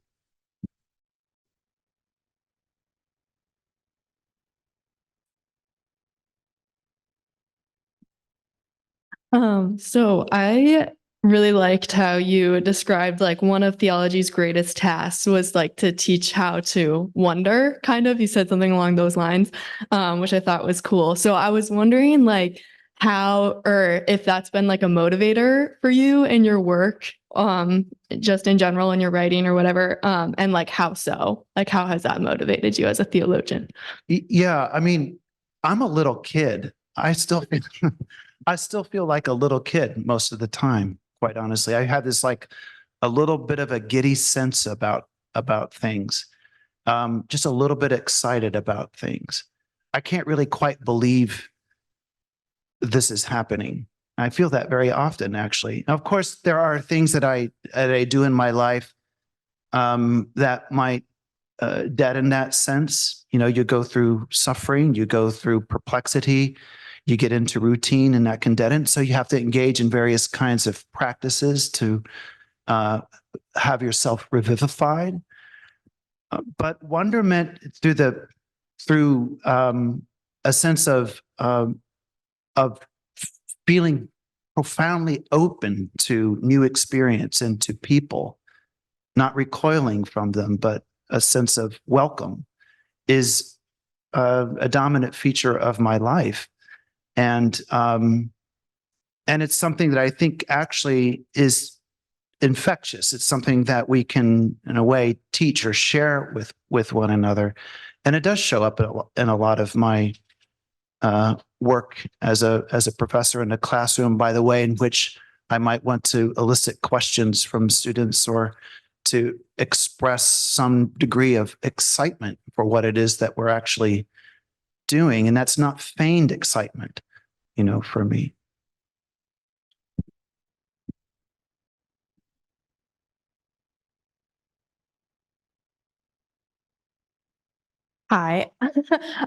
So I really liked how you described, like, one of theology's greatest tasks was like to teach how to wonder, kind of. You said something along those lines, which I thought was cool. So I was wondering, like, how, or if that's been like a motivator for you in your work, just in general in your writing or whatever, and like how so? Like, how has that motivated you as a theologian? Yeah, I mean, I'm a little kid. I still think I still feel like a little kid most of the time, quite honestly. I have this like a little bit of a giddy sense about things. Just a little bit excited about things. I can't really quite believe this is happening. I feel that very often, actually. Of course, there are things that I do in my life that might deaden that sense. You know, you go through suffering, you go through perplexity, you get into routine, and that can deaden. So you have to engage in various kinds of practices to have yourself revivified. But wonderment through a sense of feeling profoundly open to new experience and to people, not recoiling from them, but a sense of welcome, is a dominant feature of my life, and it's something that I think actually is infectious. It's something that we can, in a way, teach or share with one another, and it does show up in a lot of my work as a professor in a classroom. By the way, in which I might want to elicit questions from students or to express some degree of excitement for what it is that we're actually doing, and that's not feigned excitement, you know, for me. Hi.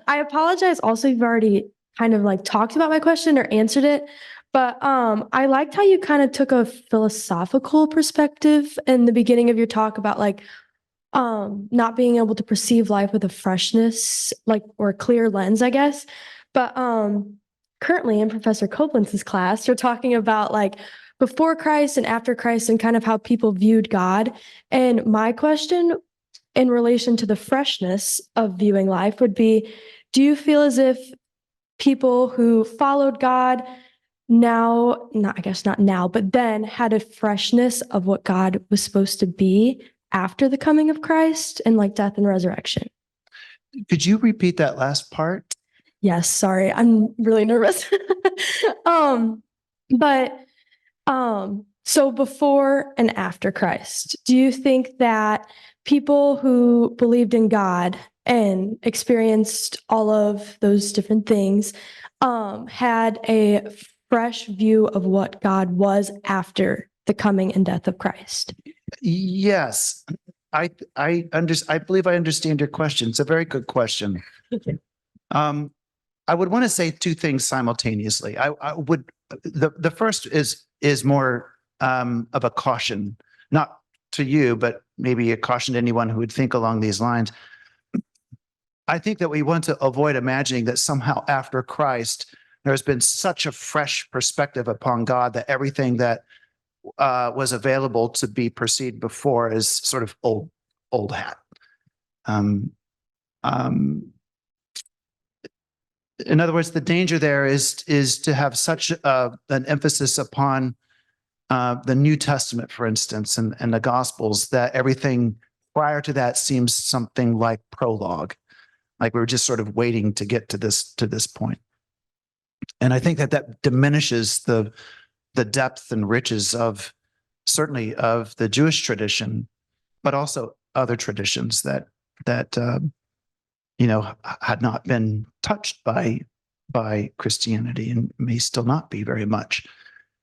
I apologize also if you've already kind of like talked about my question or answered it, but I liked how you kind of took a philosophical perspective in the beginning of your talk about like not being able to perceive life with a freshness like or a clear lens, I guess. But currently in Professor Copeland's class, you're talking about like before Christ and after Christ and kind of how people viewed God. And my question in relation to the freshness of viewing life would be, do you feel as if people who followed God now, not I guess not now, but then had a freshness of what God was supposed to be after the coming of Christ and like death and resurrection? Could you repeat that last part? Yes, sorry, I'm really nervous. But so before and after Christ, do you think that people who believed in God and experienced all of those different things had a fresh view of what God was after the coming and death of Christ? Yes, I believe I understand your question. It's a very good question. I would want to say two things simultaneously. I would the first is more of a caution, not to you, but maybe a caution to anyone who would think along these lines. I think that we want to avoid imagining that somehow after Christ, there's been such a fresh perspective upon God that everything that was available to be perceived before is sort of old hat. In other words, the danger there is to have such an emphasis upon the New Testament, for instance, and the Gospels, that everything prior to that seems something like prologue, like we were just sort of waiting to get to this point. And I think that diminishes the depth and riches of certainly of the Jewish tradition, but also other traditions that had not been touched by Christianity and may still not be very much.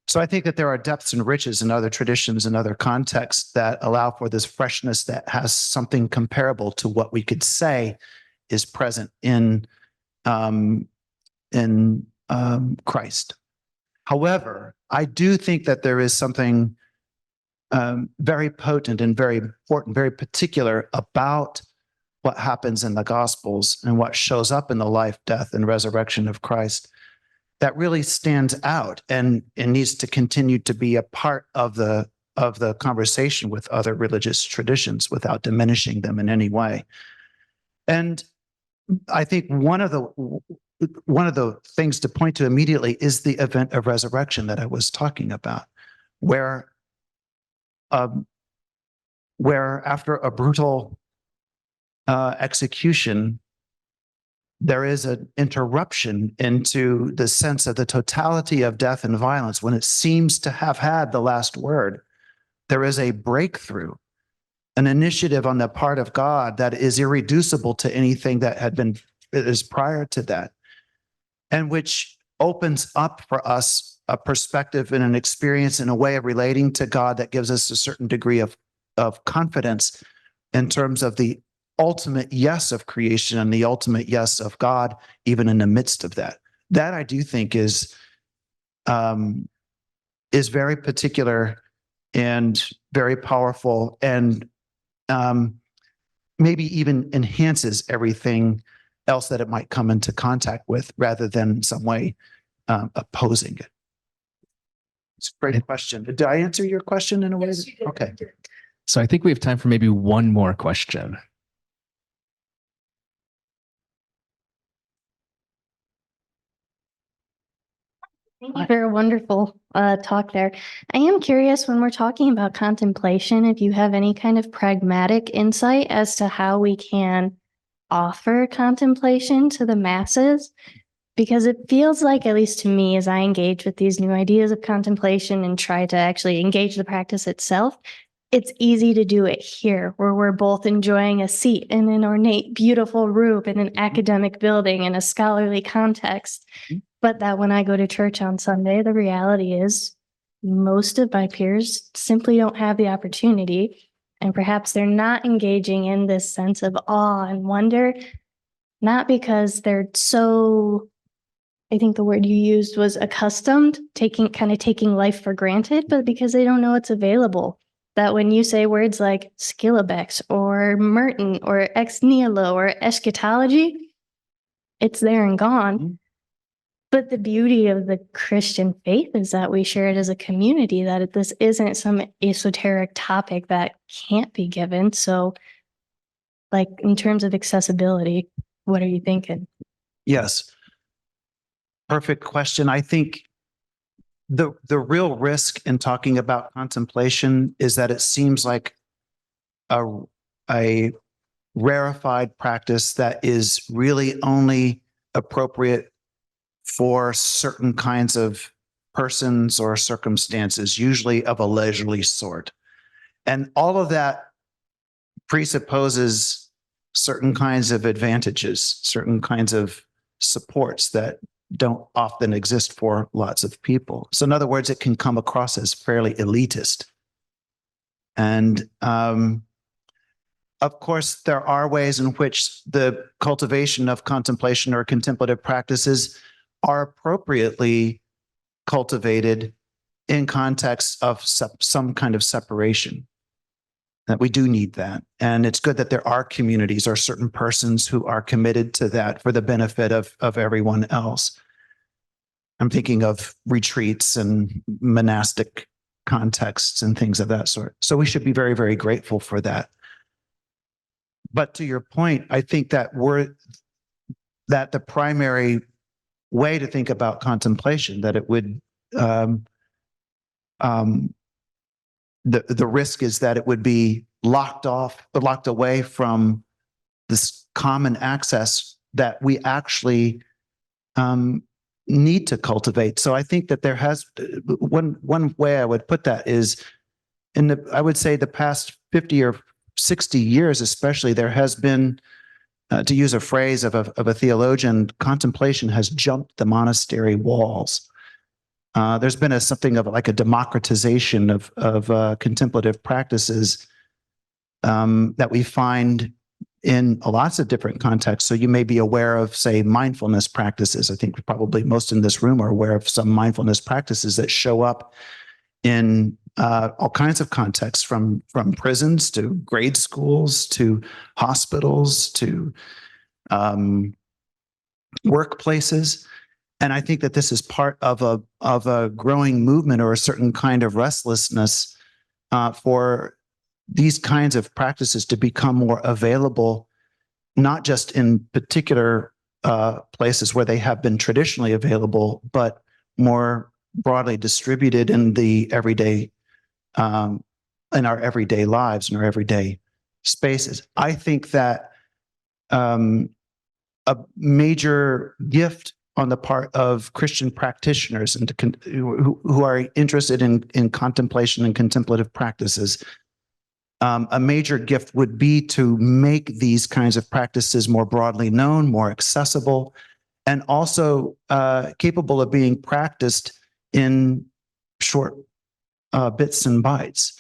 So I think that there are depths and riches in other traditions and other contexts that allow for this freshness that has something comparable to what we could say is present in Christ. However, I do think that there is something very potent and very important, very particular about what happens in the Gospels and what shows up in the life, death, and resurrection of Christ that really stands out and needs to continue to be a part of the conversation with other religious traditions without diminishing them in any way. And I think one of the things to point to immediately is the event of resurrection that I was talking about, where after a brutal execution, there is an interruption into the sense of the totality of death and violence when it seems to have had the last word. There is a breakthrough, an initiative on the part of God that is irreducible to anything that had been is prior to that, and which opens up for us a perspective and an experience and a way of relating to God that gives us a certain degree of confidence in terms of the ultimate yes of creation and the ultimate yes of God, even in the midst of that. That I do think is very particular and very powerful, and maybe even enhances everything else that it might come into contact with, rather than in some way opposing it. It's a great question. Did I answer your question in a way? Yes, you did. Okay. So I think we have time for maybe one more question. Thank you for a wonderful talk there. I am curious, when we're talking about contemplation, if you have any kind of pragmatic insight as to how we can offer contemplation to the masses, because it feels like, at least to me, as I engage with these new ideas of contemplation and try to actually engage the practice itself, it's easy to do it here, where we're both enjoying a seat in an ornate, beautiful room in an academic building in a scholarly context. But that when I go to church on Sunday, the reality is most of my peers simply don't have the opportunity. And perhaps they're not engaging in this sense of awe and wonder, not because they're so, I think the word you used was accustomed, taking life for granted, but because they don't know it's available. That when you say words like Skillabex or Merton or ex nihilo or eschatology, it's there and gone. But the beauty of the Christian faith is that we share it as a community, that this isn't some esoteric topic that can't be given. So, like, in terms of accessibility, what are you thinking? Yes. Perfect question. I think the real risk in talking about contemplation is that it seems like a rarefied practice that is really only appropriate for certain kinds of persons or circumstances, usually of a leisurely sort. And all of that presupposes certain kinds of advantages, certain kinds of supports that don't often exist for lots of people. So in other words, it can come across as fairly elitist. And of course, there are ways in which the cultivation of contemplation or contemplative practices are appropriately cultivated in context of some kind of separation. That we do need that. And it's good that there are communities or certain persons who are committed to that for the benefit of everyone else. I'm thinking of retreats and monastic contexts and things of that sort. So we should be very, very grateful for that. But to your point, I think that the primary way to think about contemplation, that it would the risk is that it would be locked away from this common access that we actually need to cultivate. So I think that there has one way I would put that is I would say the past 50 or 60 years, especially, there has been, to use a phrase of a theologian, contemplation has jumped the monastery walls. There's been something of like a democratization of contemplative practices that we find in lots of different contexts. So you may be aware of, say, mindfulness practices. I think probably most in this room are aware of some mindfulness practices that show up in all kinds of contexts, from prisons to grade schools to hospitals to workplaces. And I think that this is part of a growing movement or a certain kind of restlessness for these kinds of practices to become more available, not just in particular places where they have been traditionally available, but more broadly distributed in the everyday, in our everyday lives, in our everyday spaces. I think that a major gift on the part of Christian practitioners and who are interested in contemplation and contemplative practices. A major gift would be to make these kinds of practices more broadly known, more accessible, and also capable of being practiced in short bits and bytes.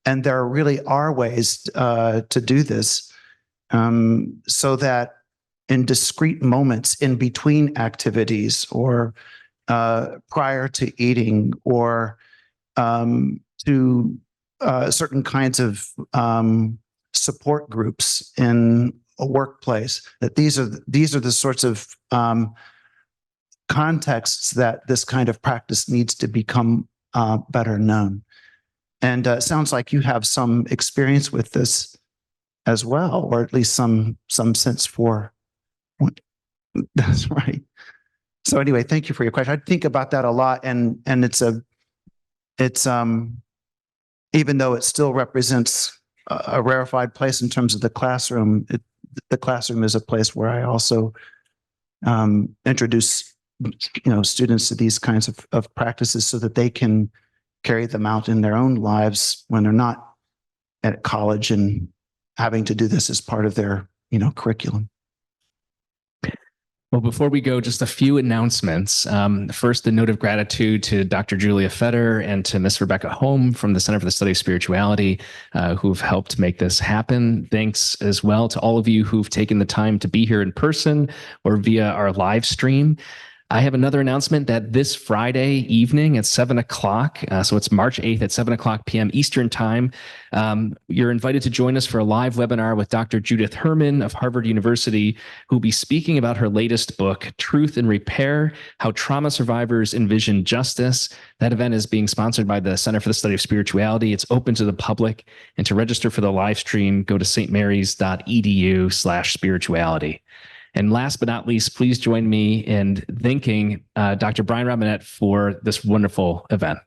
And there really are ways to do this so that in discrete moments in between activities or prior to eating or to certain kinds of support groups in a workplace, that these are the sorts of contexts that this kind of practice needs to become better known. And it sounds like you have some experience with this as well, or at least some sense for what. That's right. So anyway, thank you for your question. I think about that a lot, and it's even though it still represents a rarefied place in terms of the classroom, the classroom is a place where I also introduce students to these kinds of practices so that they can carry them out in their own lives when they're not at college and having to do this as part of their curriculum. Well, before we go, just a few announcements. First, a note of gratitude to Dr. Julia Fetter and to Miss Rebecca Holm from the Center for the Study of Spirituality, who've helped make this happen. Thanks as well to all of you who've taken the time to be here in person or via our live stream. I have another announcement that this Friday evening at 7 o'clock, so it's March 8th at 7 o'clock p.m. Eastern Time, you're invited to join us for a live webinar with Dr. Judith Herman of Harvard University, who will be speaking about her latest book, Truth and Repair, How Trauma Survivors Envision Justice. That event is being sponsored by the Center for the Study of Spirituality. It's open to the public, and to register for the live stream, go to stmarys.edu/spirituality. And last but not least, please join me in thanking Dr. Brian Robinette for this wonderful event.